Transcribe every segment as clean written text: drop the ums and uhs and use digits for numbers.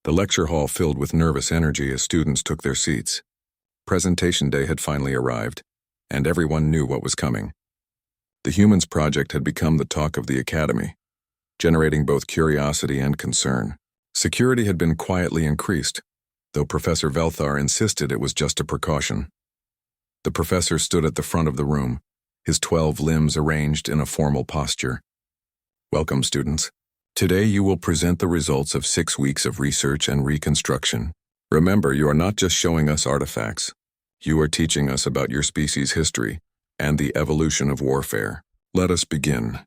The lecture hall filled with nervous energy as students took their seats. Presentation day had finally arrived, and everyone knew what was coming. The Humans Project had become the talk of the academy, generating both curiosity and concern. Security had been quietly increased, though Professor Velthar insisted it was just a precaution. The professor stood at the front of the room, his 12 limbs arranged in a formal posture. Welcome, students. Today you will present the results of 6 weeks of research and reconstruction. Remember, you are not just showing us artifacts. You are teaching us about your species' history and the evolution of warfare. Let us begin.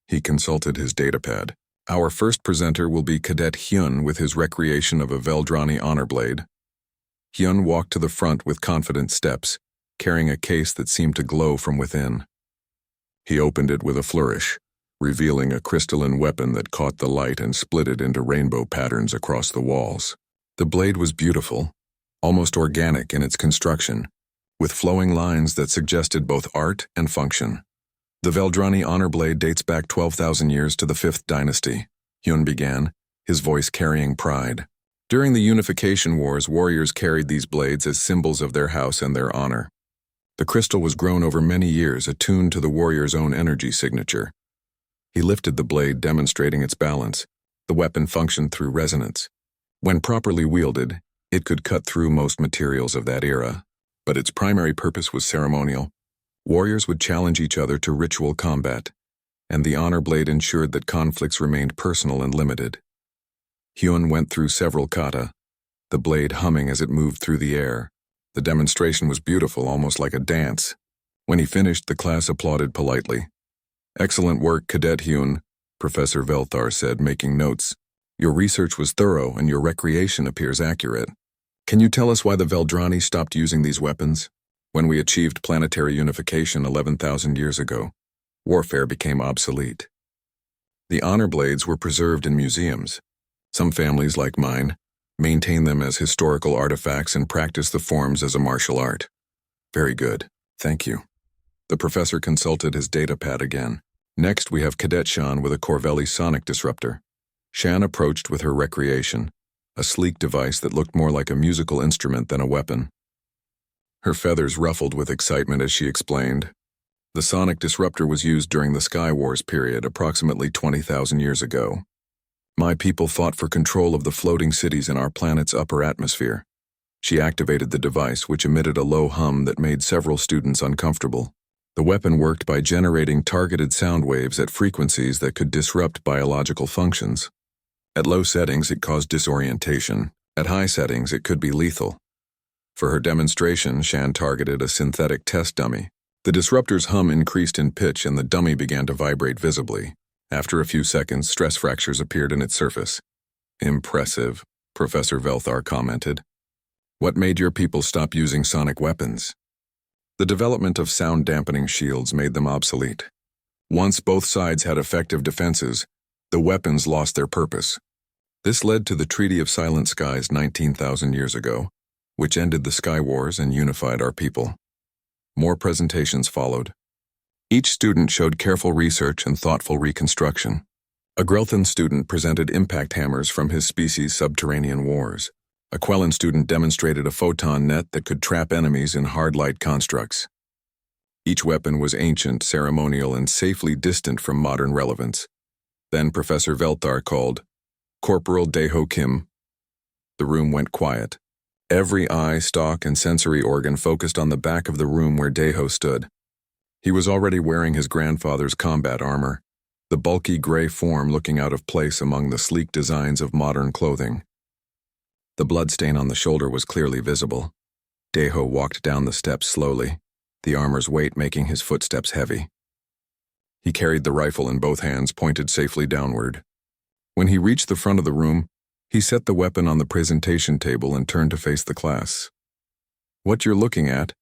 He consulted his datapad. Our first presenter will be Cadet Hyun with his recreation of a Veldrani honor blade. Hyun walked to the front with confident steps, carrying a case that seemed to glow from within. He opened it with a flourish, revealing a crystalline weapon that caught the light and split it into rainbow patterns across the walls. The blade was beautiful, almost organic in its construction, with flowing lines that suggested both art and function. The Veldrani honor blade dates back 12,000 years to the 5th dynasty, Hyun began, his voice carrying pride. During the Unification Wars, warriors carried these blades as symbols of their house and their honor. The crystal was grown over many years, attuned to the warrior's own energy signature. He lifted the blade, demonstrating its balance. The weapon functioned through resonance. When properly wielded, it could cut through most materials of that era, but its primary purpose was ceremonial. Warriors would challenge each other to ritual combat, and the honor blade ensured that conflicts remained personal and limited. Hyun went through several kata, the blade humming as it moved through the air. The demonstration was beautiful, almost like a dance. When he finished, the class applauded politely. Excellent work, Cadet Hyun, Professor Velthar said, making notes. Your research was thorough and your recreation appears accurate. Can you tell us why the Veldrani stopped using these weapons? When we achieved planetary unification 11,000 years ago, warfare became obsolete. The honor blades were preserved in museums. Some families, like mine, maintain them as historical artifacts and practice the forms as a martial art. Very good, thank you. The professor consulted his datapad again. Next, we have Cadet Shan with a Corvelli sonic disruptor. Shan approached with her recreation, a sleek device that looked more like a musical instrument than a weapon. Her feathers ruffled with excitement as she explained. The sonic disruptor was used during the Sky Wars period, approximately 20,000 years ago. My people fought for control of the floating cities in our planet's upper atmosphere. She activated the device, which emitted a low hum that made several students uncomfortable. The weapon worked by generating targeted sound waves at frequencies that could disrupt biological functions. At low settings, it caused disorientation. At high settings, it could be lethal. For her demonstration, Shan targeted a synthetic test dummy. The disruptor's hum increased in pitch and the dummy began to vibrate visibly. After a few seconds, stress fractures appeared in its surface. Impressive, Professor Velthar commented. What made your people stop using sonic weapons? The development of sound-dampening shields made them obsolete. Once both sides had effective defenses, the weapons lost their purpose. This led to the Treaty of Silent Skies 19,000 years ago, which ended the Sky Wars and unified our people. More presentations followed. Each student showed careful research and thoughtful reconstruction. A Grelthan student presented impact hammers from his species' subterranean wars. A Quellan student demonstrated a photon net that could trap enemies in hard light constructs. Each weapon was ancient, ceremonial, and safely distant from modern relevance. Then Professor Velthar called, Corporal Daeho Kim. The room went quiet. Every eye, stalk, and sensory organ focused on the back of the room where Daeho stood. He was already wearing his grandfather's combat armor, the bulky gray form looking out of place among the sleek designs of modern clothing. The bloodstain on the shoulder was clearly visible. Daeho walked down the steps slowly, the armor's weight making his footsteps heavy. He carried the rifle in both hands, pointed safely downward. When he reached the front of the room, he set the weapon on the presentation table and turned to face the class. What you're looking at,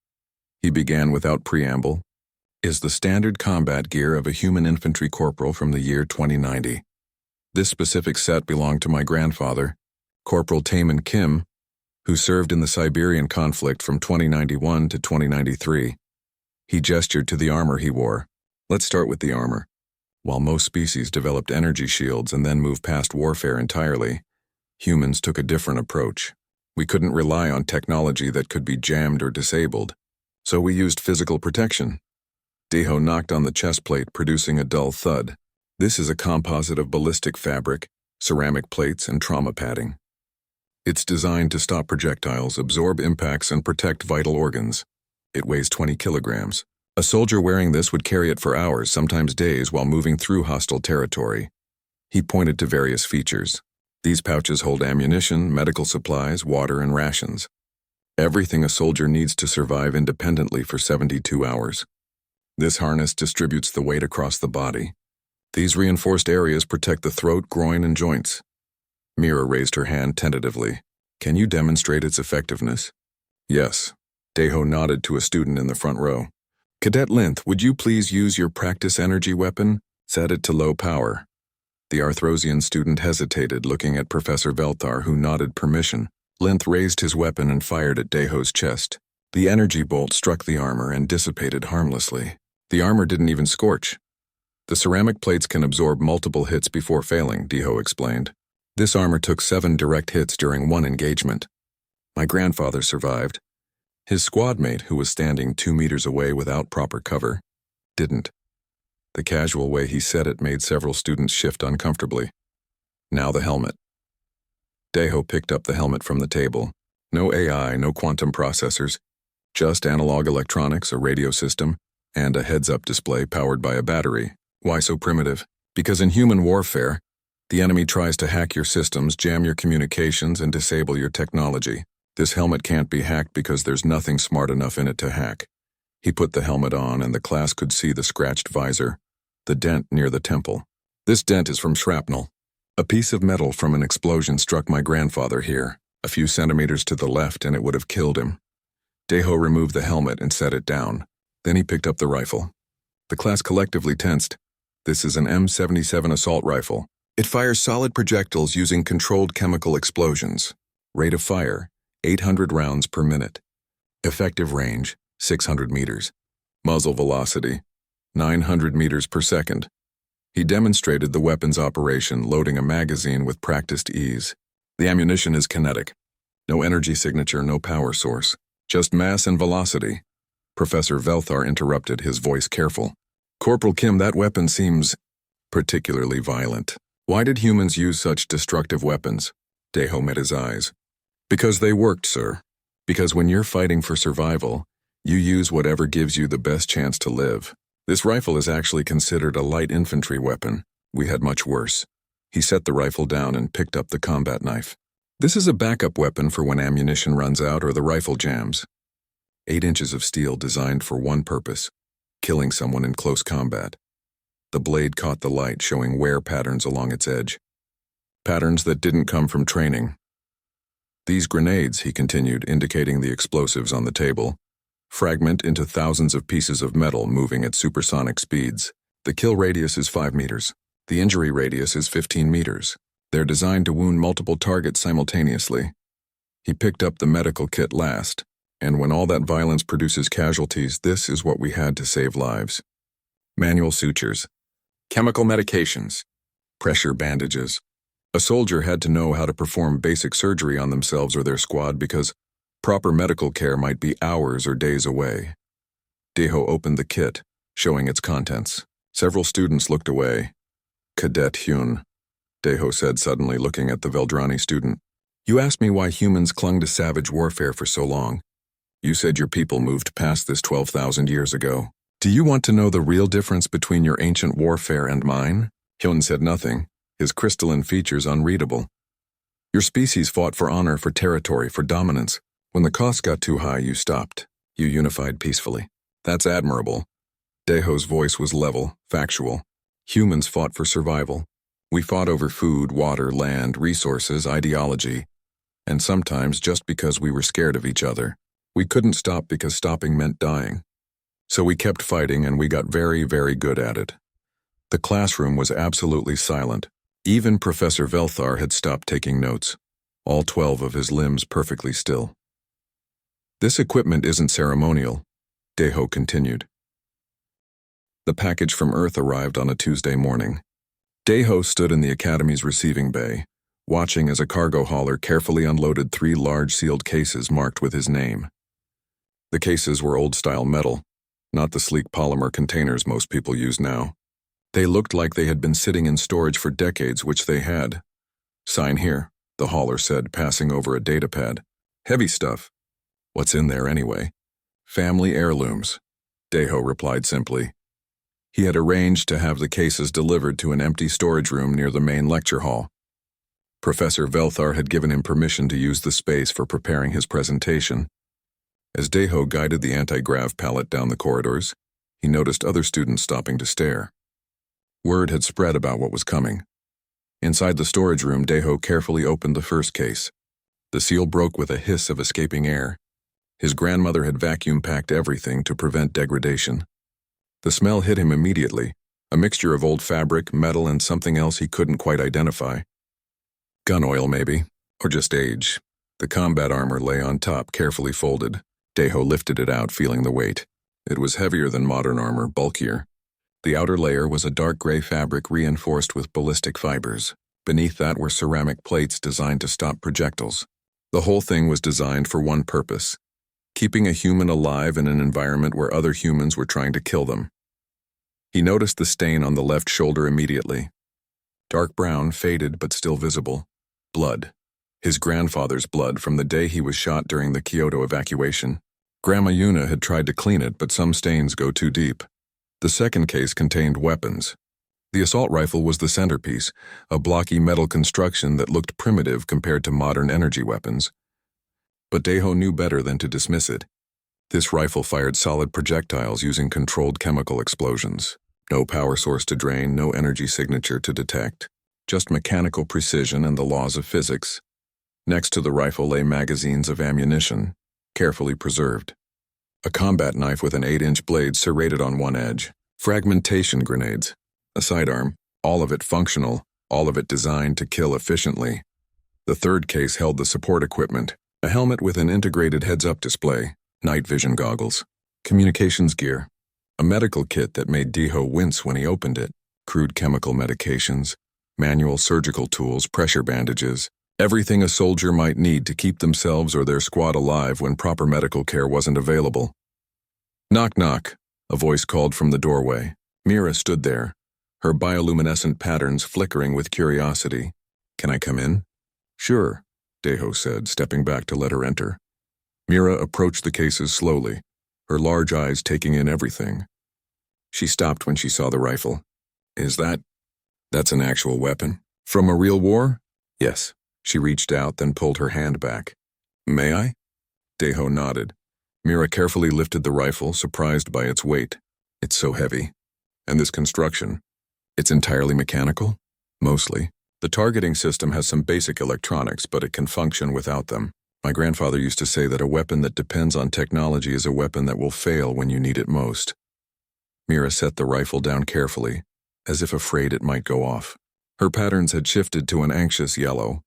he began without preamble, is the standard combat gear of a human infantry corporal from the year 2090. This specific set belonged to my grandfather, Corporal Taemin Kim, who served in the Siberian conflict from 2091 to 2093. He gestured to the armor he wore. Let's start with the armor. While most species developed energy shields and then moved past warfare entirely, Humans took a different approach. We couldn't rely on technology that could be jammed or disabled, so we used physical protection. Deho knocked on the chest plate, producing a dull thud. This is a composite of ballistic fabric, ceramic plates, and trauma padding. It's designed to stop projectiles, absorb impacts, and protect vital organs. It weighs 20 kilograms. A soldier wearing this would carry it for hours, sometimes days, while moving through hostile territory. He pointed to various features. These pouches hold ammunition, medical supplies, water, and rations. Everything a soldier needs to survive independently for 72 hours. This harness distributes the weight across the body. These reinforced areas protect the throat, groin, and joints. Mira raised her hand tentatively. Can you demonstrate its effectiveness? Yes. Deho nodded to a student in the front row. Cadet Linth, would you please use your practice energy weapon? Set it to low power. The Arthrosian student hesitated, looking at Professor Velthar, who nodded permission. Linth raised his weapon and fired at Deho's chest. The energy bolt struck the armor and dissipated harmlessly. The armor didn't even scorch. The ceramic plates can absorb multiple hits before failing, Deho explained. This armor took 7 direct hits during one engagement. My grandfather survived. His squad mate, who was standing 2 meters away without proper cover, didn't. The casual way he said it made several students shift uncomfortably. Now the helmet. Deho picked up the helmet from the table. No AI, no quantum processors, just analog electronics, a radio system, and a heads-up display powered by a battery. Why so primitive? Because in human warfare, the enemy tries to hack your systems, jam your communications, and disable your technology. This helmet can't be hacked because there's nothing smart enough in it to hack. He put the helmet on, and the class could see the scratched visor, the dent near the temple. This dent is from shrapnel. A piece of metal from an explosion struck my grandfather here, a few centimeters to the left, and it would have killed him. Deho removed the helmet and set it down. Then he picked up the rifle. The class collectively tensed. This is an M77 assault rifle. It fires solid projectiles using controlled chemical explosions. Rate of fire, 800 rounds per minute. Effective range, 600 meters. Muzzle velocity, 900 meters per second. He demonstrated the weapon's operation, loading a magazine with practiced ease. The ammunition is kinetic. No energy signature, no power source. Just mass and velocity. Professor Velthar interrupted, his voice careful. Corporal Kim, that weapon seems particularly violent. Why did humans use such destructive weapons? Deho met his eyes. Because they worked, sir. Because when you're fighting for survival, you use whatever gives you the best chance to live. This rifle is actually considered a light infantry weapon. We had much worse. He set the rifle down and picked up the combat knife. This is a backup weapon for when ammunition runs out or the rifle jams. 8 inches of steel designed for one purpose, killing someone in close combat. The blade caught the light, showing wear patterns along its edge. Patterns that didn't come from training. These grenades, he continued, indicating the explosives on the table, fragment into thousands of pieces of metal moving at supersonic speeds. The kill radius is 5 meters. The injury radius is 15 meters. They're designed to wound multiple targets simultaneously. He picked up the medical kit last, and when all that violence produces casualties, this is what we had to save lives. Manual sutures, chemical medications, pressure bandages. A soldier had to know how to perform basic surgery on themselves or their squad because proper medical care might be hours or days away. Deho opened the kit, showing its contents. Several students looked away. Cadet Hyun, Deho said suddenly, looking at the Veldrani student. You asked me why humans clung to savage warfare for so long. You said your people moved past this 12,000 years ago. Do you want to know the real difference between your ancient warfare and mine? Hyun said nothing, his crystalline features unreadable. Your species fought for honor, for territory, for dominance. When the cost got too high, you stopped. You unified peacefully. That's admirable. Deho's voice was level, factual. Humans fought for survival. We fought over food, water, land, resources, ideology, and sometimes just because we were scared of each other. We couldn't stop because stopping meant dying. So we kept fighting, and we got very, very good at it. The classroom was absolutely silent. Even Professor Velthar had stopped taking notes, all 12 of his limbs perfectly still. This equipment isn't ceremonial, Deho continued. The package from Earth arrived on a Tuesday morning. Deho stood in the Academy's receiving bay, watching as a cargo hauler carefully unloaded 3 large sealed cases marked with his name. The cases were old-style metal, not the sleek polymer containers most people use now. They looked like they had been sitting in storage for decades, which they had. "Sign here," the hauler said, passing over a datapad. "Heavy stuff. What's in there anyway?" "Family heirlooms," Deho replied simply. He had arranged to have the cases delivered to an empty storage room near the main lecture hall. Professor Velthar had given him permission to use the space for preparing his presentation. As Deho guided the anti-grav pallet down the corridors, he noticed other students stopping to stare. Word had spread about what was coming. Inside the storage room, Deho carefully opened the first case. The seal broke with a hiss of escaping air. His grandmother had vacuum-packed everything to prevent degradation. The smell hit him immediately, a mixture of old fabric, metal, and something else he couldn't quite identify. Gun oil, maybe, or just age. The combat armor lay on top, carefully folded. Deho lifted it out, feeling the weight. It was heavier than modern armor, bulkier. The outer layer was a dark gray fabric reinforced with ballistic fibers. Beneath that were ceramic plates designed to stop projectiles. The whole thing was designed for one purpose: keeping a human alive in an environment where other humans were trying to kill them. He noticed the stain on the left shoulder immediately. Dark brown, faded but still visible. Blood. His grandfather's blood from the day he was shot during the Kyoto evacuation. Grandma Yuna had tried to clean it, but some stains go too deep. The second case contained weapons. The assault rifle was the centerpiece, a blocky metal construction that looked primitive compared to modern energy weapons. But Deho knew better than to dismiss it. This rifle fired solid projectiles using controlled chemical explosions. No power source to drain, no energy signature to detect. Just mechanical precision and the laws of physics. Next to the rifle lay magazines of ammunition, carefully preserved. A combat knife with an 8-inch blade serrated on one edge. Fragmentation grenades. A sidearm, all of it functional, all of it designed to kill efficiently. The third case held the support equipment, a helmet with an integrated heads-up display, night vision goggles, communications gear, a medical kit that made Deho wince when he opened it, crude chemical medications, manual surgical tools, pressure bandages, everything a soldier might need to keep themselves or their squad alive when proper medical care wasn't available. "Knock, knock," a voice called from the doorway. Mira stood there, her bioluminescent patterns flickering with curiosity. "Can I come in?" "Sure," Deho said, stepping back to let her enter. Mira approached the cases slowly, her large eyes taking in everything. She stopped when she saw the rifle. That's an actual weapon? From a real war?" "Yes." She reached out, then pulled her hand back. "May I?" Deho nodded. Mira carefully lifted the rifle, surprised by its weight. "It's so heavy. And this construction, it's entirely mechanical?" "Mostly. The targeting system has some basic electronics, but it can function without them. My grandfather used to say that a weapon that depends on technology is a weapon that will fail when you need it most." Mira set the rifle down carefully, as if afraid it might go off. Her patterns had shifted to an anxious yellow.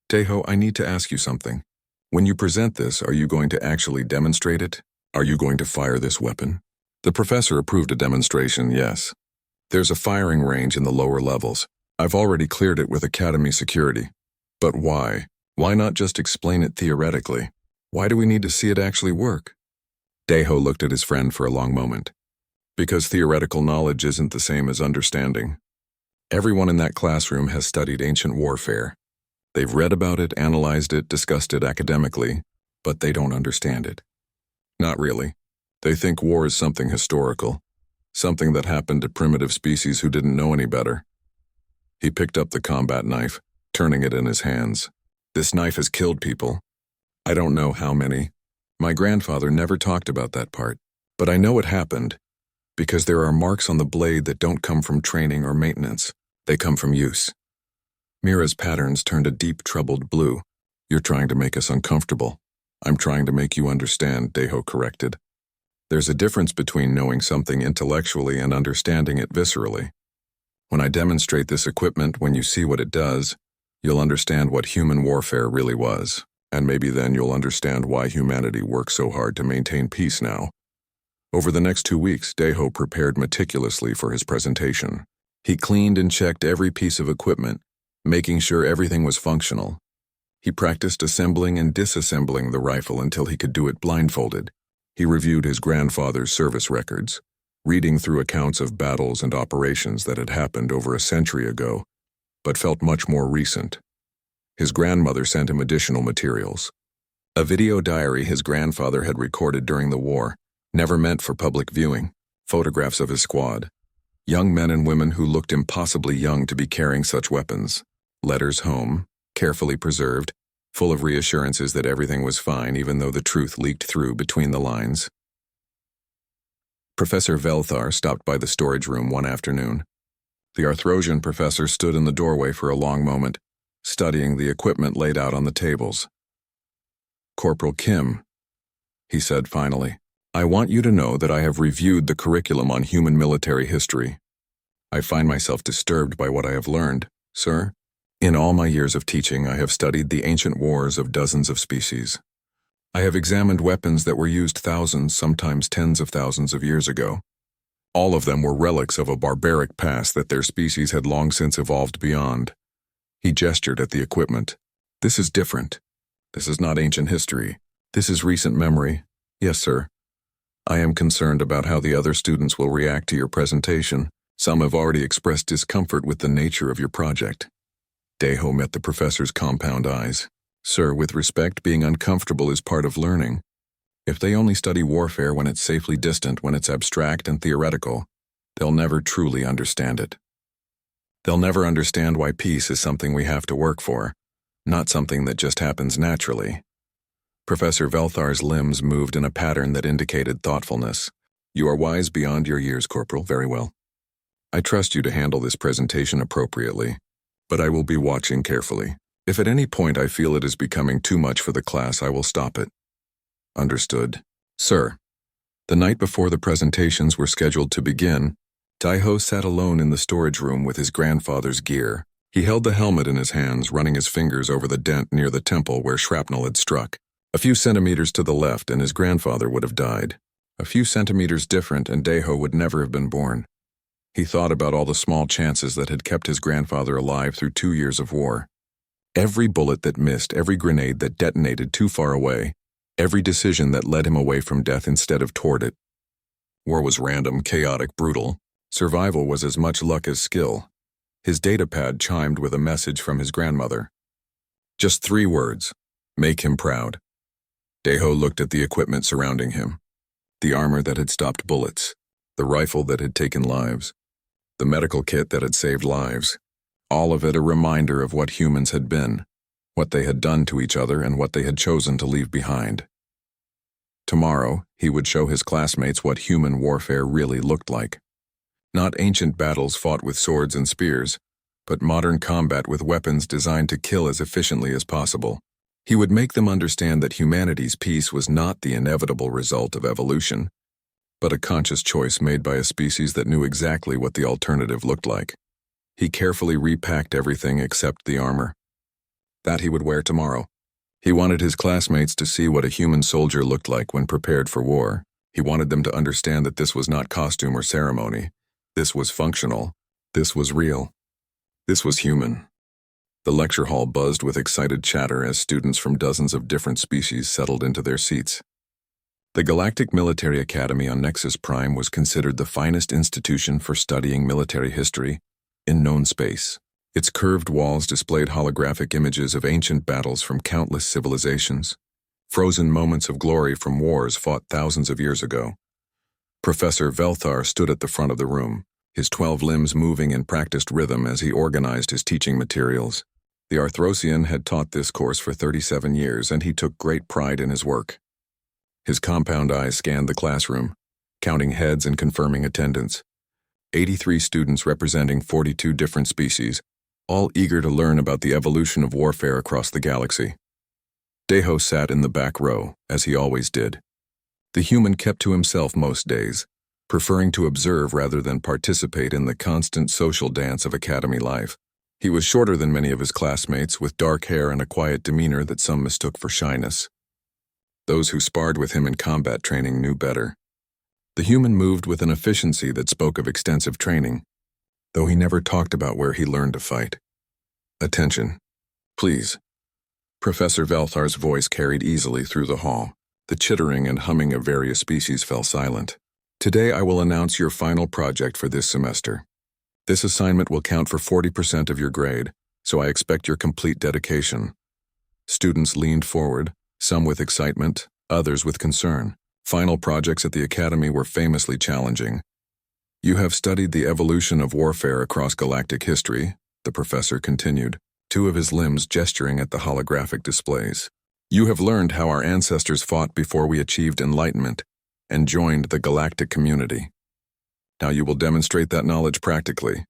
"Deho, I need to ask you something. When you present this, are you going to actually demonstrate it? Are you going to fire this weapon?" The professor approved a demonstration, yes. "There's a firing range in the lower levels. I've already cleared it with Academy security. But why? Why not just explain it theoretically? Why do we need to see it actually work?" Deho looked at his friend for a long moment. "Because theoretical knowledge isn't the same as understanding. Everyone in that classroom has studied ancient warfare. They've read about it, analyzed it, discussed it academically, but they don't understand it. Not really. They think war is something historical, something that happened to primitive species who didn't know any better." He picked up the combat knife, turning it in his hands. "This knife has killed people. I don't know how many. My grandfather never talked about that part, but I know it happened, because there are marks on the blade that don't come from training or maintenance. They come from use." Mira's patterns turned a deep, troubled blue. "You're trying to make us uncomfortable." "I'm trying to make you understand," Deho corrected. "There's a difference between knowing something intellectually and understanding it viscerally. When I demonstrate this equipment, when you see what it does, you'll understand what human warfare really was, and maybe then you'll understand why humanity works so hard to maintain peace now." Over the next 2 weeks, Deho prepared meticulously for his presentation. He cleaned and checked every piece of equipment, making sure everything was functional. He practiced assembling and disassembling the rifle until he could do it blindfolded. He reviewed his grandfather's service records, reading through accounts of battles and operations that had happened over a century ago, but felt much more recent. His grandmother sent him additional materials. A video diary his grandfather had recorded during the war, never meant for public viewing, photographs of his squad. Young men and women who looked impossibly young to be carrying such weapons. Letters home, carefully preserved, full of reassurances that everything was fine even though the truth leaked through between the lines. Professor Velthar stopped by the storage room one afternoon. The Arthrosian professor stood in the doorway for a long moment, studying the equipment laid out on the tables. "Corporal Kim," he said finally, "I want you to know that I have reviewed the curriculum on human military history. I find myself disturbed by what I have learned, sir. In all my years of teaching, I have studied the ancient wars of dozens of species. I have examined weapons that were used thousands, sometimes tens of thousands of years ago. All of them were relics of a barbaric past that their species had long since evolved beyond." He gestured at the equipment. "This is different. This is not ancient history. This is recent memory. Yes, sir. I am concerned about how the other students will react to your presentation. Some have already expressed discomfort with the nature of your project." Deho met the professor's compound eyes. "Sir, with respect, being uncomfortable is part of learning. If they only study warfare when it's safely distant, when it's abstract and theoretical, they'll never truly understand it. They'll never understand why peace is something we have to work for, not something that just happens naturally." Professor Velthar's limbs moved in a pattern that indicated thoughtfulness. "You are wise beyond your years, Corporal. Very well. I trust you to handle this presentation appropriately, but I will be watching carefully. If at any point I feel it is becoming too much for the class, I will stop it." "Understood, sir." The night before the presentations were scheduled to begin, Daiho sat alone in the storage room with his grandfather's gear. He held the helmet in his hands, running his fingers over the dent near the temple where shrapnel had struck. A few centimeters to the left and his grandfather would have died. A few centimeters different and Daiho would never have been born. He thought about all the small chances that had kept his grandfather alive through 2 years of war. Every bullet that missed, every grenade that detonated too far away, every decision that led him away from death instead of toward it. War was random, chaotic, brutal. Survival was as much luck as skill. His datapad chimed with a message from his grandmother. Just 3 words: make him proud. Deho looked at the equipment surrounding him. The armor that had stopped bullets, the rifle that had taken lives, the medical kit that had saved lives. All of it a reminder of what humans had been, what they had done to each other, and what they had chosen to leave behind. Tomorrow, he would show his classmates what human warfare really looked like. Not ancient battles fought with swords and spears, but modern combat with weapons designed to kill as efficiently as possible. He would make them understand that humanity's peace was not the inevitable result of evolution, but a conscious choice made by a species that knew exactly what the alternative looked like. He carefully repacked everything except the armor. That he would wear tomorrow. He wanted his classmates to see what a human soldier looked like when prepared for war. He wanted them to understand that this was not costume or ceremony. This was functional. This was real. This was human. The lecture hall buzzed with excited chatter as students from dozens of different species settled into their seats. The Galactic Military Academy on Nexus Prime was considered the finest institution for studying military history in known space. Its curved walls displayed holographic images of ancient battles from countless civilizations, frozen moments of glory from wars fought thousands of years ago. Professor Velthar stood at the front of the room, his 12 limbs moving in practiced rhythm as he organized his teaching materials. The Arthrosian had taught this course for 37 years, and he took great pride in his work. His compound eyes scanned the classroom, counting heads and confirming attendance. 83 students representing 42 different species, all eager to learn about the evolution of warfare across the galaxy. Deho sat in the back row, as he always did. The human kept to himself most days, preferring to observe rather than participate in the constant social dance of academy life. He was shorter than many of his classmates, with dark hair and a quiet demeanor that some mistook for shyness. Those who sparred with him in combat training knew better. The human moved with an efficiency that spoke of extensive training, though he never talked about where he learned to fight. Attention. Please. Professor Velthar's voice carried easily through the hall. The chittering and humming of various species fell silent. Today I will announce your final project for this semester. This assignment will count for 40% of your grade, so I expect your complete dedication. Students leaned forward, some with excitement, others with concern. Final projects at the Academy were famously challenging. You have studied the evolution of warfare across galactic history, the professor continued, two of his limbs gesturing at the holographic displays. You have learned how our ancestors fought before we achieved enlightenment and joined the galactic community. Now you will demonstrate that knowledge practically.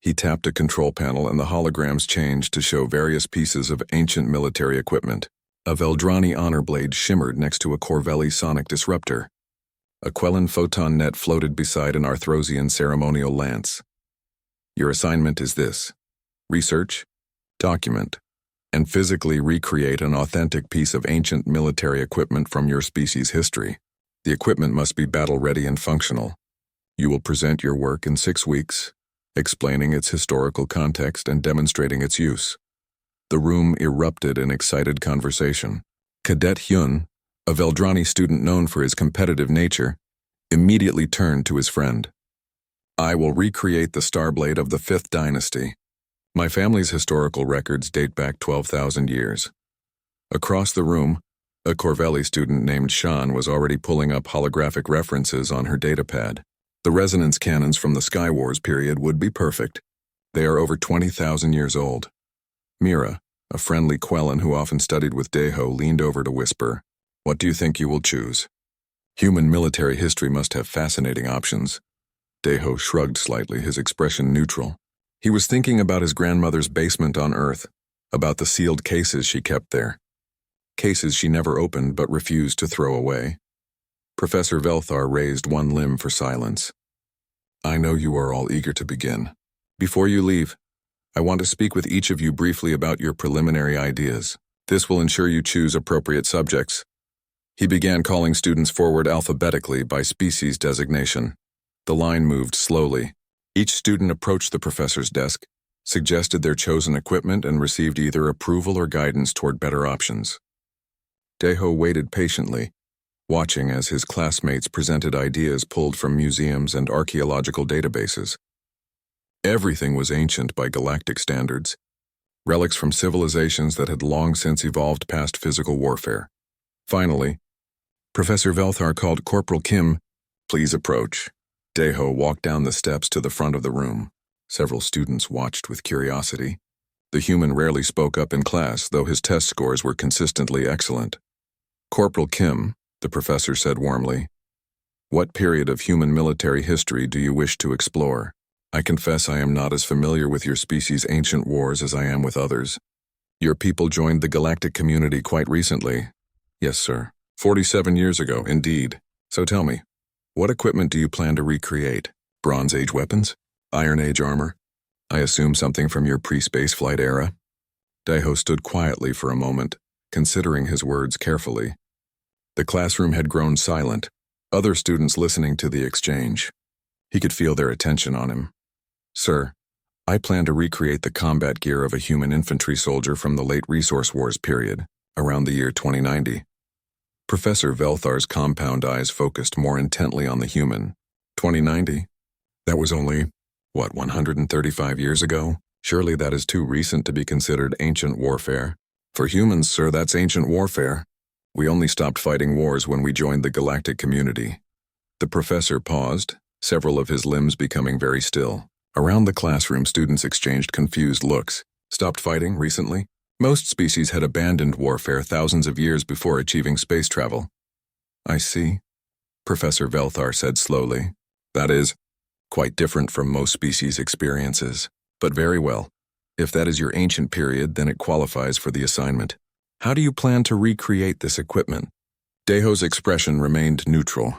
He tapped a control panel and the holograms changed to show various pieces of ancient military equipment. A Veldrani honor blade shimmered next to a Corvelli sonic disruptor. A Quellan photon net floated beside an Arthrosian ceremonial lance. Your assignment is this: research, document, and physically recreate an authentic piece of ancient military equipment from your species' history. The equipment must be battle-ready and functional. You will present your work in 6 weeks, explaining its historical context and demonstrating its use. The room erupted in excited conversation. Cadet Hyun, a Veldrani student known for his competitive nature, immediately turned to his friend. I will recreate the Starblade of the 5th dynasty. My family's historical records date back 12,000 years. Across the room, a Corvelli student named Sean was already pulling up holographic references on her datapad. The resonance cannons from the Sky Wars period would be perfect. They are over 20,000 years old. Mira, a friendly Quellan who often studied with Deho, leaned over to whisper, "What do you think you will choose? Human military history must have fascinating options." Deho shrugged slightly, his expression neutral. He was thinking about his grandmother's basement on Earth, about the sealed cases she kept there. Cases she never opened but refused to throw away. Professor Velthar raised one limb for silence. I know you are all eager to begin. Before you leave, I want to speak with each of you briefly about your preliminary ideas. This will ensure you choose appropriate subjects. He began calling students forward alphabetically by species designation. The line moved slowly. Each student approached the professor's desk, suggested their chosen equipment, and received either approval or guidance toward better options. Deho waited patiently, watching as his classmates presented ideas pulled from museums and archaeological databases. Everything was ancient by galactic standards, relics from civilizations that had long since evolved past physical warfare. Finally, Professor Velthar called Corporal Kim. Please approach. Deho walked down the steps to the front of the room. Several students watched with curiosity. The human rarely spoke up in class, though his test scores were consistently excellent. Corporal Kim, the professor said warmly, what period of human military history do you wish to explore? I confess I am not as familiar with your species' ancient wars as I am with others. Your people joined the galactic community quite recently. Yes, sir. 47 years ago, indeed. So tell me, what equipment do you plan to recreate? Bronze Age weapons? Iron Age armor? I assume something from your pre-space flight era? Deho stood quietly for a moment, considering his words carefully. The classroom had grown silent, other students listening to the exchange. He could feel their attention on him. Sir, I plan to recreate the combat gear of a human infantry soldier from the late Resource Wars period, around the year 2090. Professor Velthar's compound eyes focused more intently on the human. 2090? That was only, 135 years ago? Surely that is too recent to be considered ancient warfare. For humans, sir, that's ancient warfare. We only stopped fighting wars when we joined the galactic community. The professor paused, several of his limbs becoming very still. Around the classroom, students exchanged confused looks. Stopped fighting recently? Most species had abandoned warfare thousands of years before achieving space travel. I see, Professor Velthar said slowly. That is, quite different from most species' experiences. But very well. If that is your ancient period, then it qualifies for the assignment. How do you plan to recreate this equipment? Deho's expression remained neutral,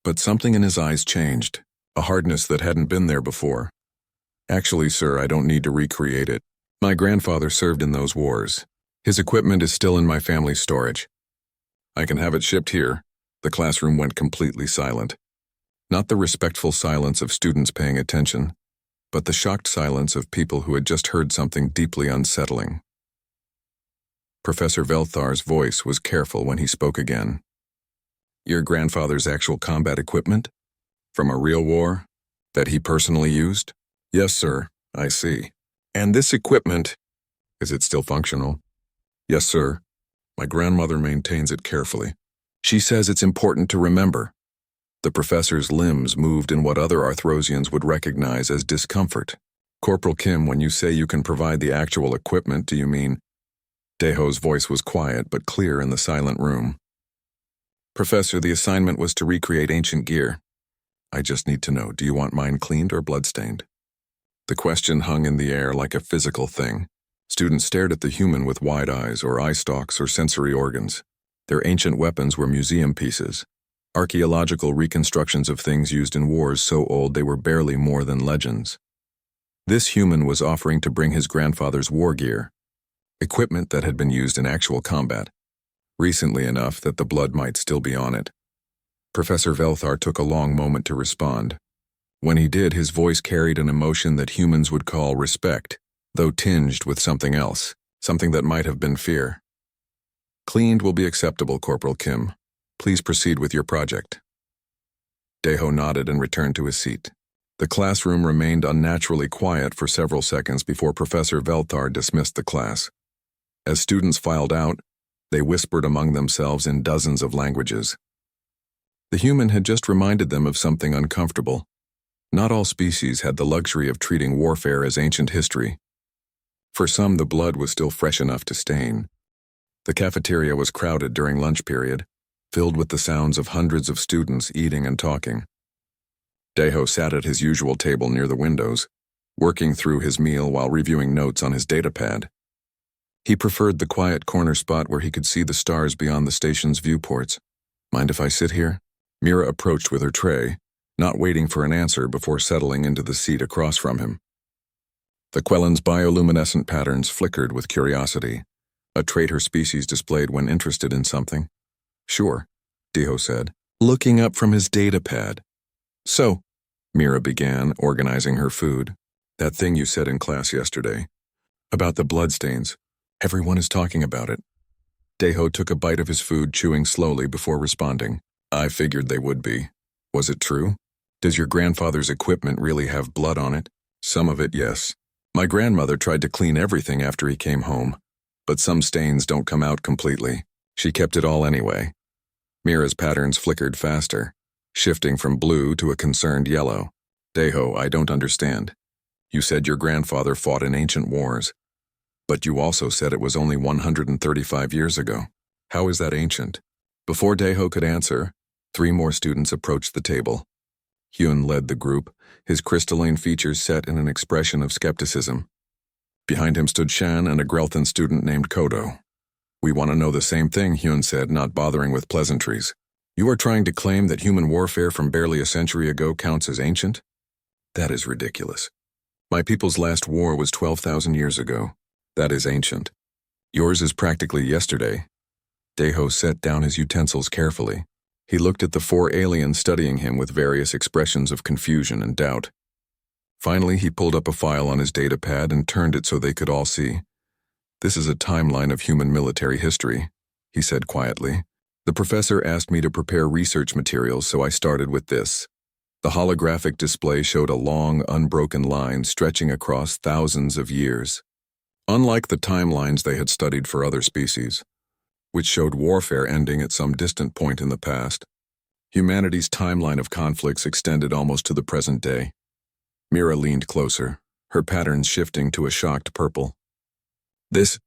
but something in his eyes changed, a hardness that hadn't been there before. Actually, sir, I don't need to recreate it. My grandfather served in those wars. His equipment is still in my family's storage. I can have it shipped here. The classroom went completely silent. Not the respectful silence of students paying attention, but the shocked silence of people who had just heard something deeply unsettling. Professor Velthar's voice was careful when he spoke again. Your grandfather's actual combat equipment? From a real war? That he personally used? Yes, sir, I see. And this equipment, is it still functional? Yes, sir. My grandmother maintains it carefully. She says it's important to remember. The professor's limbs moved in what other Arthrosians would recognize as discomfort. Corporal Kim, when you say you can provide the actual equipment, do you mean? Daeho's voice was quiet but clear in the silent room. Professor, the assignment was to recreate ancient gear. I just need to know, do you want mine cleaned or bloodstained? The question hung in the air like a physical thing. Students stared at the human with wide eyes or eye stalks or sensory organs. Their ancient weapons were museum pieces, archaeological reconstructions of things used in wars so old they were barely more than legends. This human was offering to bring his grandfather's war gear, equipment that had been used in actual combat, recently enough that the blood might still be on it. Professor Velthar took a long moment to respond. When he did, his voice carried an emotion that humans would call respect, though tinged with something else, something that might have been fear. Cleaned will be acceptable, Corporal Kim. Please proceed with your project. Daeho nodded and returned to his seat. The classroom remained unnaturally quiet for several seconds before Professor Velthar dismissed the class. As students filed out, they whispered among themselves in dozens of languages. The human had just reminded them of something uncomfortable. Not all species had the luxury of treating warfare as ancient history. For some, the blood was still fresh enough to stain. The cafeteria was crowded during lunch period, filled with the sounds of hundreds of students eating and talking. Daeho sat at his usual table near the windows, working through his meal while reviewing notes on his datapad. He preferred the quiet corner spot where he could see the stars beyond the station's viewports. Mind if I sit here? Mira approached with her tray, not waiting for an answer before settling into the seat across from him. The Quellen's bioluminescent patterns flickered with curiosity, a trait her species displayed when interested in something. Sure, Daeho said, looking up from his datapad. So, Mira began, organizing her food. That thing you said in class yesterday. About the bloodstains. Everyone is talking about it. Daeho took a bite of his food, chewing slowly before responding. I figured they would be. Was it true? Does your grandfather's equipment really have blood on it? Some of it, yes. My grandmother tried to clean everything after he came home, but some stains don't come out completely. She kept it all anyway. Mira's patterns flickered faster, shifting from blue to a concerned yellow. Daeho, I don't understand. You said your grandfather fought in ancient wars, but you also said it was only 135 years ago. How is that ancient? Before Daeho could answer, 3 more students approached the table. Hyun led the group, his crystalline features set in an expression of skepticism. Behind him stood Shan and a Grelthan student named Kodo. We want to know the same thing, Hyun said, not bothering with pleasantries. You are trying to claim that human warfare from barely a century ago counts as ancient? That is ridiculous. My people's last war was 12,000 years ago. That is ancient. Yours is practically yesterday. Daeho set down his utensils carefully. He looked at the 4 aliens studying him with various expressions of confusion and doubt. Finally, he pulled up a file on his datapad and turned it so they could all see. This is a timeline of human military history, he said quietly. The professor asked me to prepare research materials, so I started with this. The holographic display showed a long, unbroken line stretching across thousands of years. Unlike the timelines they had studied for other species, which showed warfare ending at some distant point in the past, humanity's timeline of conflicts extended almost to the present day. Mira leaned closer, her patterns shifting to a shocked purple. This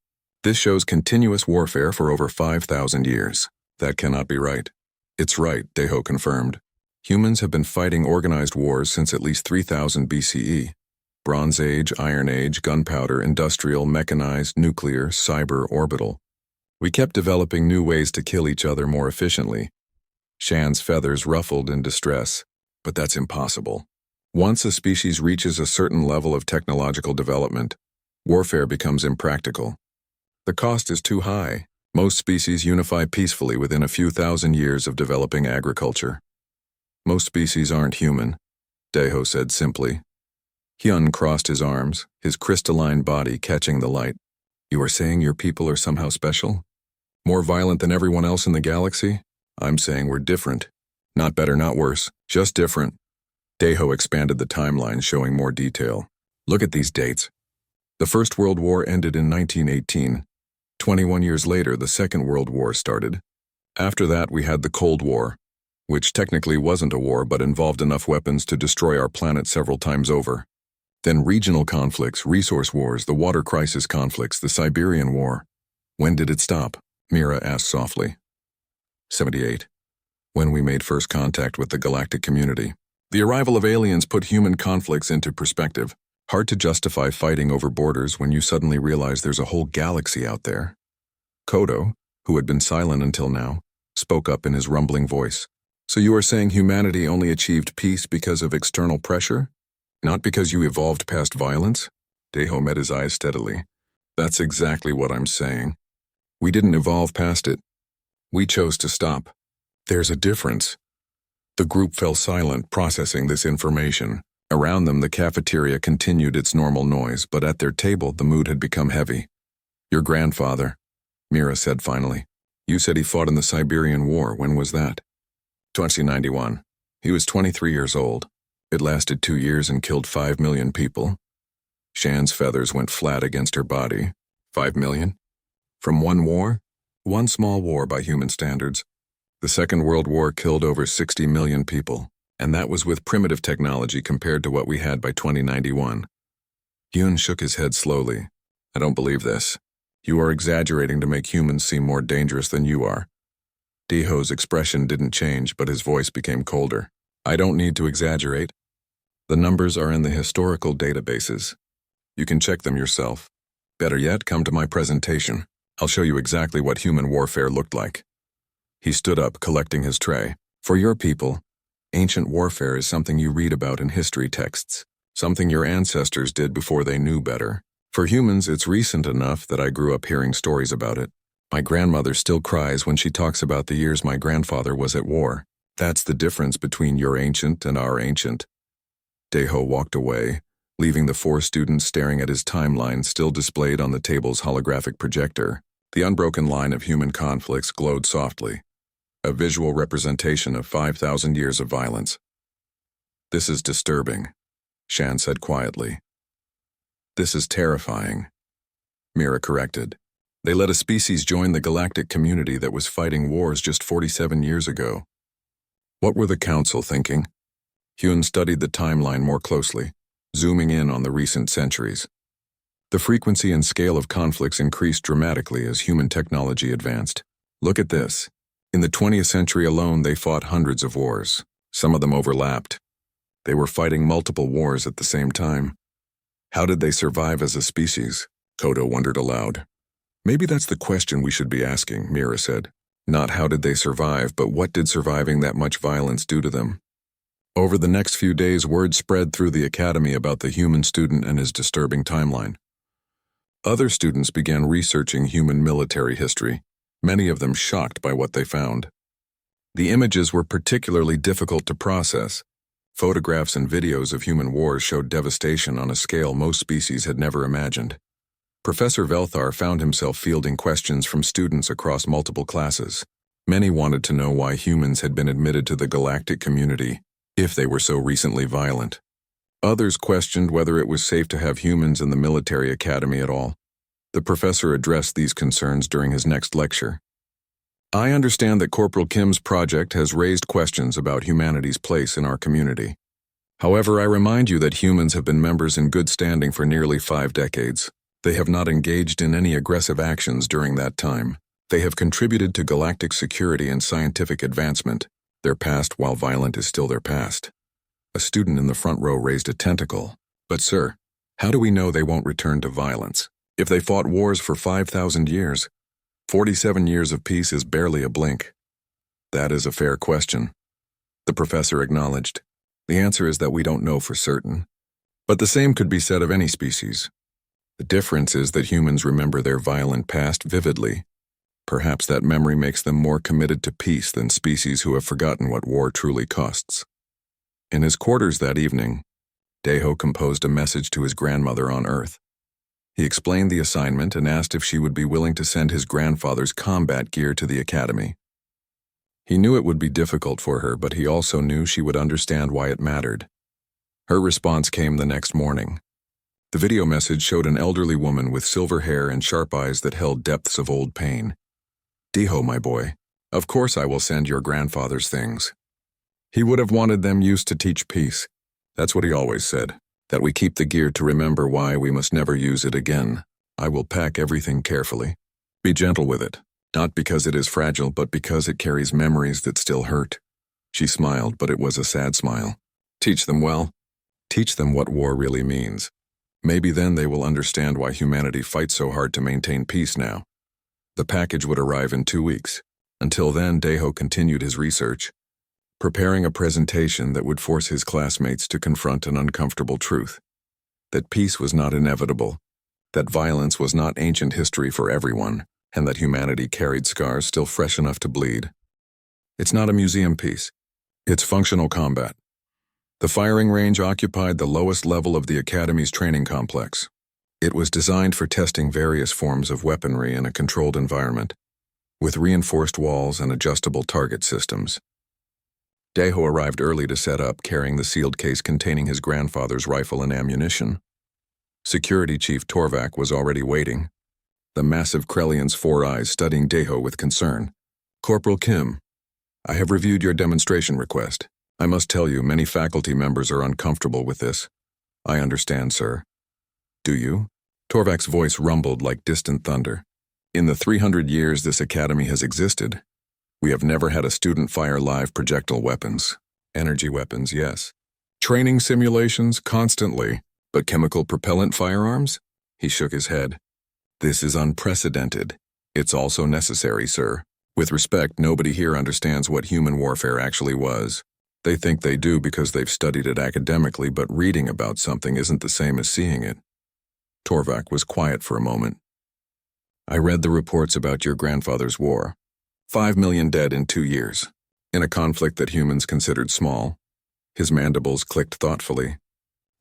shows continuous warfare for over 5,000 years. That cannot be right. It's right, Daeho confirmed. Humans have been fighting organized wars since at least 3000 BCE. Bronze Age, Iron Age, gunpowder, industrial, mechanized, nuclear, cyber, orbital. We kept developing new ways to kill each other more efficiently. Shan's feathers ruffled in distress, but that's impossible. Once a species reaches a certain level of technological development, warfare becomes impractical. The cost is too high. Most species unify peacefully within a few thousand years of developing agriculture. Most species aren't human, Daeho said simply. Hyun crossed his arms, his crystalline body catching the light. You are saying your people are somehow special? More violent than everyone else in the galaxy? I'm saying we're different. Not better, not worse, just different. Daeho expanded the timeline, showing more detail. Look at these dates. The First World War ended in 1918. 21 years later, the Second World War started. After that, we had the Cold War, which technically wasn't a war but involved enough weapons to destroy our planet several times over. Then regional conflicts, resource wars, the water crisis conflicts, the Siberian War. When did it stop? Mira asked softly. 78. When we made first contact with the galactic community. The arrival of aliens put human conflicts into perspective. Hard to justify fighting over borders when you suddenly realize there's a whole galaxy out there. Kodo, who had been silent until now, spoke up in his rumbling voice. So you are saying humanity only achieved peace because of external pressure? Not because you evolved past violence? Daeho met his eyes steadily. That's exactly what I'm saying. We didn't evolve past it. We chose to stop. There's a difference. The group fell silent, processing this information. Around them, the cafeteria continued its normal noise, but at their table, the mood had become heavy. Your grandfather, Mira said finally. You said he fought in the Siberian War. When was that? 1991. He was 23 years old. It lasted 2 years and killed 5 million people. Shan's feathers went flat against her body. 5 million? From one war? One small war by human standards. The Second World War killed over 60 million people, and that was with primitive technology compared to what we had by 2091. Hyun shook his head slowly. I don't believe this. You are exaggerating to make humans seem more dangerous than you are. Daeho's expression didn't change, but his voice became colder. I don't need to exaggerate. The numbers are in the historical databases. You can check them yourself. Better yet, come to my presentation. I'll show you exactly what human warfare looked like. He stood up, collecting his tray. For your people, ancient warfare is something you read about in history texts, something your ancestors did before they knew better. For humans, it's recent enough that I grew up hearing stories about it. My grandmother still cries when she talks about the years my grandfather was at war. That's the difference between your ancient and our ancient. Daeho walked away, leaving the 4 students staring at his timeline still displayed on the table's holographic projector. The unbroken line of human conflicts glowed softly, a visual representation of 5,000 years of violence. This is disturbing, Shan said quietly. This is terrifying, Mira corrected. They let a species join the galactic community that was fighting wars just 47 years ago. What were the council thinking? Hyun studied the timeline more closely, zooming in on the recent centuries. The frequency and scale of conflicts increased dramatically as human technology advanced. Look at this. In the 20th century alone, they fought hundreds of wars. Some of them overlapped. They were fighting multiple wars at the same time. How did they survive as a species? Kodo wondered aloud. Maybe that's the question we should be asking, Mira said. Not how did they survive, but what did surviving that much violence do to them? Over the next few days, word spread through the academy about the human student and his disturbing timeline. Other students began researching human military history, many of them shocked by what they found. The images were particularly difficult to process. Photographs and videos of human wars showed devastation on a scale most species had never imagined. Professor Velthar found himself fielding questions from students across multiple classes. Many wanted to know why humans had been admitted to the galactic community, if they were so recently violent. Others questioned whether it was safe to have humans in the military academy at all. The professor addressed these concerns during his next lecture. I understand that Corporal Kim's project has raised questions about humanity's place in our community. However, I remind you that humans have been members in good standing for nearly 5 decades. They have not engaged in any aggressive actions during that time. They have contributed to galactic security and scientific advancement. Their past, while violent, is still their past. A student in the front row raised a tentacle. But sir, how do we know they won't return to violence? If they fought wars for 5,000 years, 47 years of peace is barely a blink. That is a fair question, the professor acknowledged. The answer is that we don't know for certain. But the same could be said of any species. The difference is that humans remember their violent past vividly. Perhaps that memory makes them more committed to peace than species who have forgotten what war truly costs. In his quarters that evening, Deho composed a message to his grandmother on Earth. He explained the assignment and asked if she would be willing to send his grandfather's combat gear to the academy. He knew it would be difficult for her, but he also knew she would understand why it mattered. Her response came the next morning. The video message showed an elderly woman with silver hair and sharp eyes that held depths of old pain. "Deho, my boy, of course I will send your grandfather's things. He would have wanted them used to teach peace. That's what he always said, that we keep the gear to remember why we must never use it again. I will pack everything carefully. Be gentle with it, not because it is fragile, but because it carries memories that still hurt." She smiled, but it was a sad smile. "Teach them well. Teach them what war really means. Maybe then they will understand why humanity fights so hard to maintain peace now." The package would arrive in 2 weeks. Until then, Deho continued his research, preparing a presentation that would force his classmates to confront an uncomfortable truth: that peace was not inevitable, that violence was not ancient history for everyone, and that humanity carried scars still fresh enough to bleed. It's not a museum piece. It's functional combat. The firing range occupied the lowest level of the Academy's training complex. It was designed for testing various forms of weaponry in a controlled environment, with reinforced walls and adjustable target systems. Deho arrived early to set up, carrying the sealed case containing his grandfather's rifle and ammunition. Security Chief Torvak was already waiting, the massive Krellian's 4 eyes studying Deho with concern. "Corporal Kim, I have reviewed your demonstration request. I must tell you, many faculty members are uncomfortable with this." "I understand, sir." "Do you?" Torvak's voice rumbled like distant thunder. "In the 300 years this academy has existed, we have never had a student fire live projectile weapons. Energy weapons, yes. Training simulations, constantly. But chemical propellant firearms?" He shook his head. "This is unprecedented. It's also necessary, sir. With respect, nobody here understands what human warfare actually was. They think they do because they've studied it academically, but reading about something isn't the same as seeing it." Torvak was quiet for a moment. "I read the reports about your grandfather's war. 5 million dead in 2 years, in a conflict that humans considered small." His mandibles clicked thoughtfully.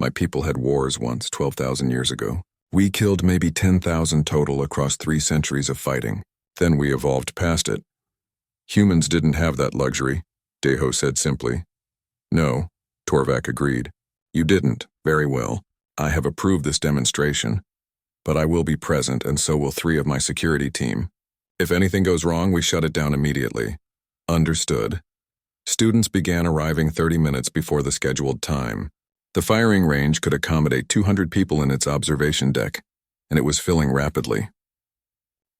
"My people had wars once, 12,000 years ago. We killed maybe 10,000 total across 3 centuries of fighting. Then we evolved past it." "Humans didn't have that luxury," Deho said simply. "No," Torvak agreed. "You didn't. Very well. I have approved this demonstration, but I will be present, and so will 3 of my security team. If anything goes wrong, we shut it down immediately." "Understood." Students began arriving 30 minutes before the scheduled time. The firing range could accommodate 200 people in its observation deck, and it was filling rapidly.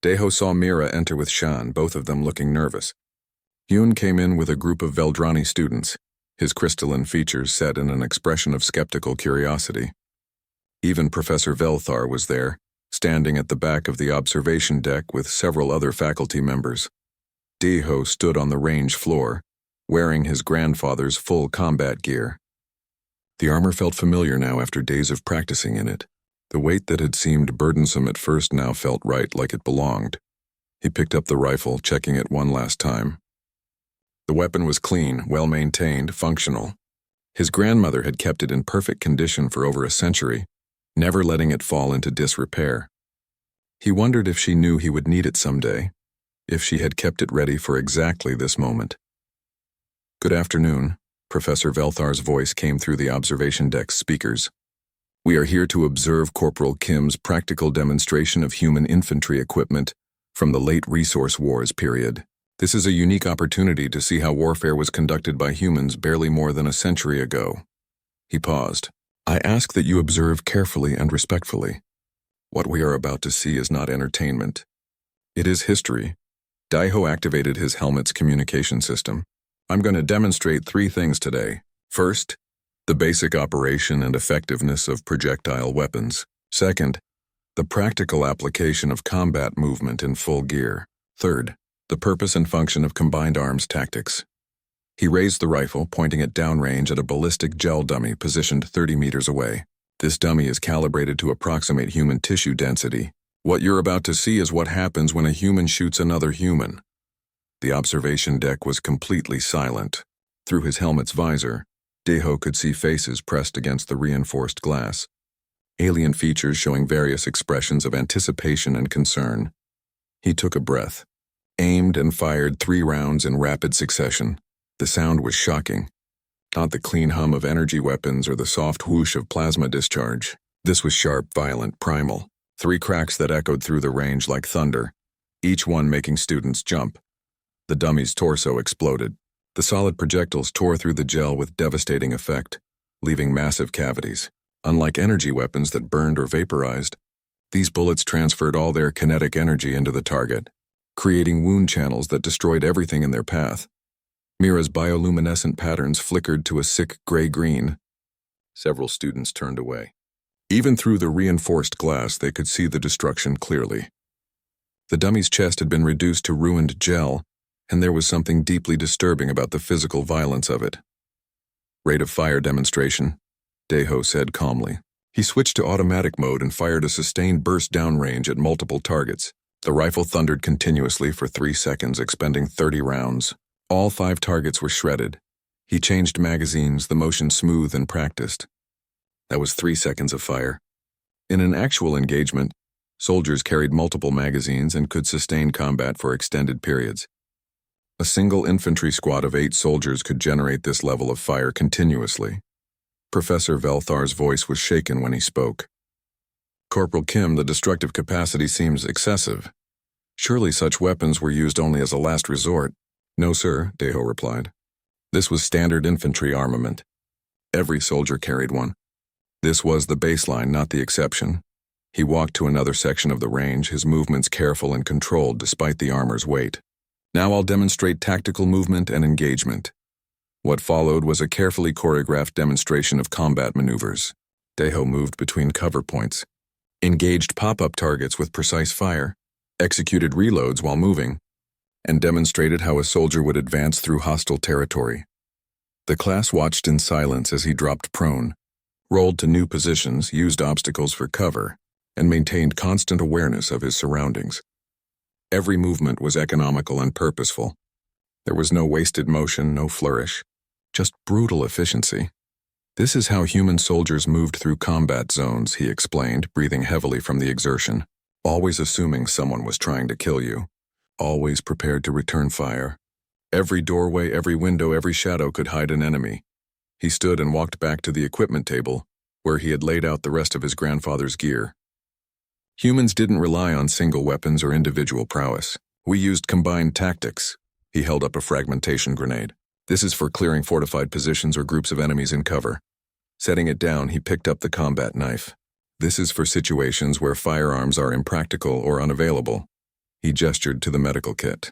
Deho saw Mira enter with Shan, both of them looking nervous. Yoon came in with a group of Veldrani students, his crystalline features set in an expression of skeptical curiosity. Even Professor Velthar was there, standing at the back of the observation deck with several other faculty members. Deho stood on the range floor, wearing his grandfather's full combat gear. The armor felt familiar now after days of practicing in it. The weight that had seemed burdensome at first now felt right, like it belonged. He picked up the rifle, checking it one last time. The weapon was clean, well-maintained, functional. His grandmother had kept it in perfect condition for over a century, never letting it fall into disrepair. He wondered if she knew he would need it someday, if she had kept it ready for exactly this moment. "Good afternoon," Professor Velthar's voice came through the observation deck's speakers. "We are here to observe Corporal Kim's practical demonstration of human infantry equipment from the late Resource Wars period. This is a unique opportunity to see how warfare was conducted by humans barely more than a century ago." He paused. "I ask that you observe carefully and respectfully. What we are about to see is not entertainment. It is history." Deho activated his helmet's communication system. "I'm going to demonstrate 3 things today. First, the basic operation and effectiveness of projectile weapons. Second, the practical application of combat movement in full gear. Third, the purpose and function of combined arms tactics." He raised the rifle, pointing it downrange at a ballistic gel dummy positioned 30 meters away. "This dummy is calibrated to approximate human tissue density. What you're about to see is what happens when a human shoots another human." The observation deck was completely silent. Through his helmet's visor, Deho could see faces pressed against the reinforced glass, alien features showing various expressions of anticipation and concern. He took a breath, aimed and fired 3 rounds in rapid succession. The sound was shocking. Not the clean hum of energy weapons or the soft whoosh of plasma discharge. This was sharp, violent, primal. 3 cracks that echoed through the range like thunder, each one making students jump. The dummy's torso exploded. The solid projectiles tore through the gel with devastating effect, leaving massive cavities. Unlike energy weapons that burned or vaporized, these bullets transferred all their kinetic energy into the target, creating wound channels that destroyed everything in their path. Mira's bioluminescent patterns flickered to a sick gray-green. Several students turned away. Even through the reinforced glass, they could see the destruction clearly. The dummy's chest had been reduced to ruined gel, and there was something deeply disturbing about the physical violence of it. "Rate of fire demonstration," Deho said calmly. He switched to automatic mode and fired a sustained burst downrange at multiple targets. The rifle thundered continuously for 3 seconds, expending 30 rounds. All 5 targets were shredded. He changed magazines, the motion smooth and practiced. That was 3 seconds of fire. In an actual engagement, soldiers carried multiple magazines and could sustain combat for extended periods. A single infantry squad of 8 soldiers could generate this level of fire continuously. Professor Velthar's voice was shaken when he spoke. "Corporal Kim, the destructive capacity seems excessive. Surely such weapons were used only as a last resort." "No, sir," Deho replied. "This was standard infantry armament. Every soldier carried one. This was the baseline, not the exception." He walked to another section of the range, his movements careful and controlled despite the armor's weight. "Now I'll demonstrate tactical movement and engagement." What followed was a carefully choreographed demonstration of combat maneuvers. Deho moved between cover points, engaged pop-up targets with precise fire, executed reloads while moving, and demonstrated how a soldier would advance through hostile territory. The class watched in silence as he dropped prone, rolled to new positions, used obstacles for cover, and maintained constant awareness of his surroundings. Every movement was economical and purposeful. There was no wasted motion, no flourish, just brutal efficiency. "This is how human soldiers moved through combat zones," he explained, breathing heavily from the exertion. "Always assuming someone was trying to kill you. Always prepared to return fire. Every doorway, every window, every shadow could hide an enemy." He stood and walked back to the equipment table, where he had laid out the rest of his grandfather's gear. "Humans didn't rely on single weapons or individual prowess. We used combined tactics." He held up a fragmentation grenade. "This is for clearing fortified positions or groups of enemies in cover." Setting it down, he picked up the combat knife. "This is for situations where firearms are impractical or unavailable." He gestured to the medical kit.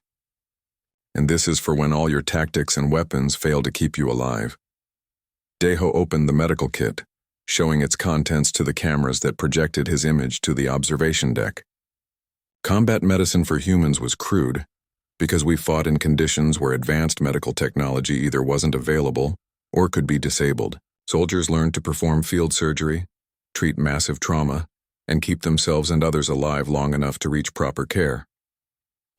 "And this is for when all your tactics and weapons fail to keep you alive." Deho opened the medical kit, showing its contents to the cameras that projected his image to the observation deck. Combat medicine for humans was crude, because we fought in conditions where advanced medical technology either wasn't available or could be disabled. Soldiers learned to perform field surgery, treat massive trauma, and keep themselves and others alive long enough to reach proper care.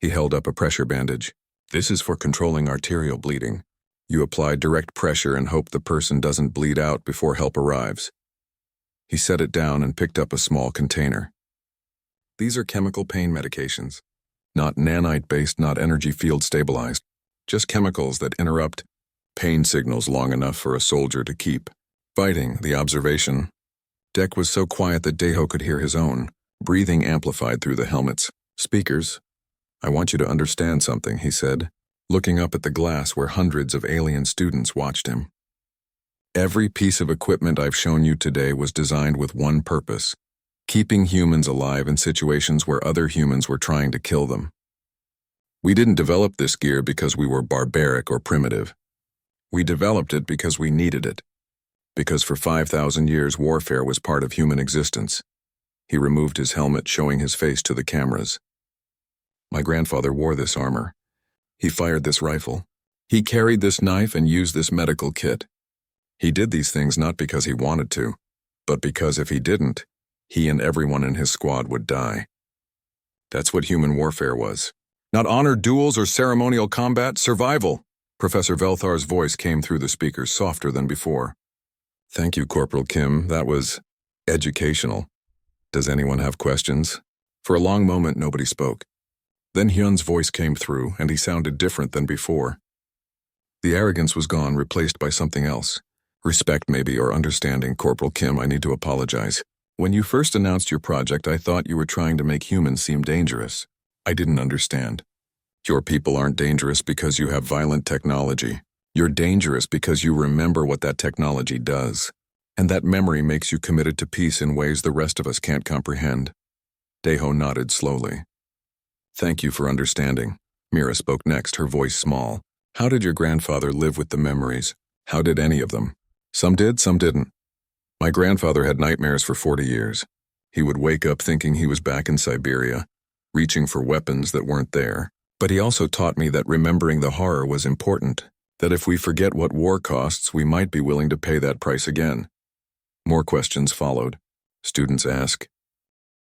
He held up a pressure bandage. "This is for controlling arterial bleeding. You apply direct pressure and hope the person doesn't bleed out before help arrives." He set it down and picked up a small container. "These are chemical pain medications. Not nanite-based, not energy field stabilized. Just chemicals that interrupt pain signals long enough for a soldier to keep fighting." The observation deck was so quiet that Deho could hear his own breathing amplified through the helmet's speakers. "I want you to understand something," he said, looking up at the glass where hundreds of alien students watched him. "Every piece of equipment I've shown you today was designed with one purpose: keeping humans alive in situations where other humans were trying to kill them. We didn't develop this gear because we were barbaric or primitive. We developed it because we needed it. Because for 5,000 years warfare was part of human existence." He removed his helmet, showing his face to the cameras. "My grandfather wore this armor. He fired this rifle. He carried this knife and used this medical kit. He did these things not because he wanted to, but because if he didn't, he and everyone in his squad would die. That's what human warfare was. Not honored duels or ceremonial combat, survival. Professor Velthar's voice came through the speakers softer than before. Thank you, Corporal Kim. That was educational. Does anyone have questions? For a long moment, nobody spoke. Then Hyun's voice came through, and he sounded different than before. The arrogance was gone, replaced by something else. Respect, maybe, or understanding. Corporal Kim, I need to apologize. When you first announced your project, I thought you were trying to make humans seem dangerous. I didn't understand. Your people aren't dangerous because you have violent technology. You're dangerous because you remember what that technology does. And that memory makes you committed to peace in ways the rest of us can't comprehend. Daeho nodded slowly. Thank you for understanding. Mira spoke next, her voice small. How did your grandfather live with the memories? How did any of them? Some did, some didn't. My grandfather had nightmares for 40 years. He would wake up thinking he was back in Siberia, reaching for weapons that weren't there. But he also taught me that remembering the horror was important, that if we forget what war costs, we might be willing to pay that price again. More questions followed. Students ask,